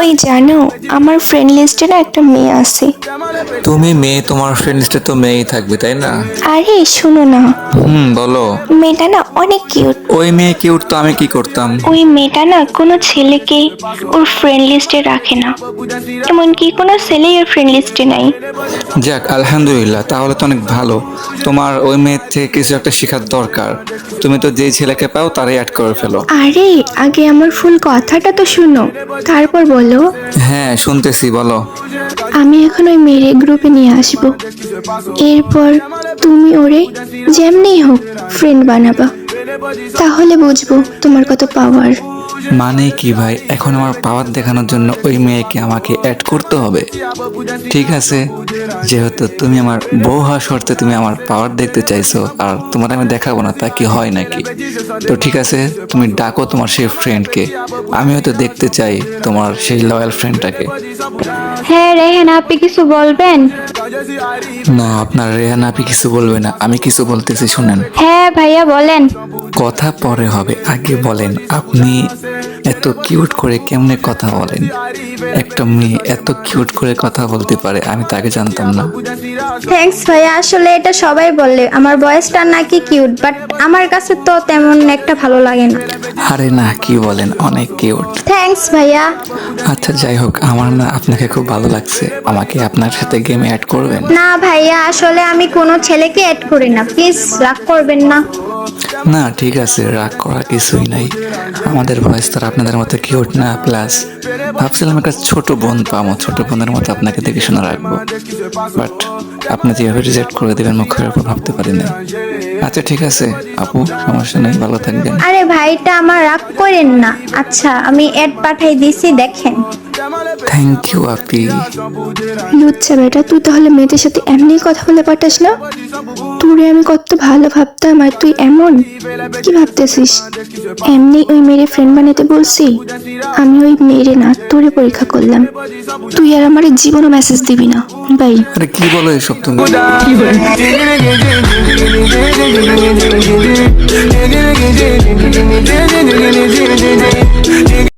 ওই জানো, আমার ফ্রেন্ড লিস্টে না একটা মেয়ে আছে। তুমি মেয়ে, তোমার ফ্রেন্ড লিস্টে তো মেয়েই থাকবে তাই না? আরে শোনো না, বলো। মেয়েটা না অনেক কিউট। ওই মেয়ে কিউট তো আমি কি করতাম? ওই মেয়েটা না কোনো ছেলেকে ওর ফ্রেন্ড লিস্টে রাখে না, এমনকি কোনো ছেলেই ওর ফ্রেন্ড লিস্টে নাই। যাক আলহামদুলিল্লাহ, তাহলে তো অনেক ভালো। তোমার ওই মেয়ের থেকে কিছু একটা শেখার দরকার। তুমি তো যেই ছেলেকে পাও তারই অ্যাড করে ফেলো। আরে আগে আমার ফুল কথাটা তো শুনো, তারপর বলো। হ্যাঁ শুনতেছি, বলো। আমি এখন ওই মেয়ের গ্রুপে নিয়ে আসবো, এরপর তুমি ওরে যেমনি হোক ফ্রেন্ড বানাবা, তাহলে বুঝবো তোমার কত পাওয়ার। মানে কি ভাই, এখন আমার পাওয়ার দেখানোর জন্য ওই মেয়েকে আমাকে অ্যাড করতে হবে? ঠিক আছে, যেহেতু তুমি আমার বউ হওয়া শর্তে তুমি আমার পাওয়ার দেখতে চাইছো, আর তোমার আমি দেখাবো না তা কি হয় নাকি? তো ঠিক আছে, তুমি ডাকো তোমার সেই ফ্রেন্ডকে। আমিও তো দেখতে চাই তোমার সেই লয়াল ফ্রেন্ডটাকে। হ্যাঁ রেহান, আপনি কিছু বলবেন? না, আপনার রেহান আপনি কিছু বলবে না, আমি কিছু বলতেছি শুনেন। হ্যাঁ ভাইয়া বলেন। কথা পরে হবে, আগে বলেন আপনি এত কিউট করে কেমনে কথা বলেন? একটা মেয়ে এত কিউট করে কথা বলতে পারে, আমি তাকে জানতাম না। থ্যাঙ্কস ভাইয়া, আসলে এটা সবাই বলে আমার ভয়েসটা নাকি কিউট, বাট আমার কাছে তো তেমন একটা ভালো লাগে না। আরে না, কি বলেন, অনেক কিউট। থ্যাঙ্কস ভাইয়া। আচ্ছা যাই হোক, আমার না আপনাকে খুব ভালো লাগছে, আমাকে আপনার সাথে গেমে অ্যাড করবেন? না ভাইয়া, আসলে আমি কোনো ছেলেকে অ্যাড করি না, প্লিজ রাগ করবেন না। না ঠিক আছে, রাগ করা কিছুই নাই। আমাদের ভয়েস তো আর আপনাদের মতো কিউট না, প্লাস ভাবছিলাম একটা ছোট বোন পাবো, ছোট বোনের মতো আপনাকে দেখে শোনা রাখবো, বাট আপনি যেভাবে রিজেক্ট করে দেবেন মুখের উপর ভাবতে পারি না। আচ্ছা ঠিক আছে আপু, সমস্যা নেই, ভালো থাকবেন। আরে ভাইটা আমার রাগ করেন না। আচ্ছা আমি অ্যাড পাঠাই দিছি, দেখেন। থ্যাংক ইউ আপি। লুচ্ছা বেটা, তুই তাহলে মেয়েদের সাথে এমনি কথা বলে পাঠাস না? তোরে আমি কত ভালো ভাবতাম, আর তুই এমন কি ভাবতেছিস? এমনি ওই মেয়ের ফ্রেন্ড বানাতে বলছি, আমি ওই মেয়েরে না তোরে পরীক্ষা করলাম। তুই আর আমার জীবনও মেসেজ দিবি না, বাই। আরে কি বলো এসব তুমি?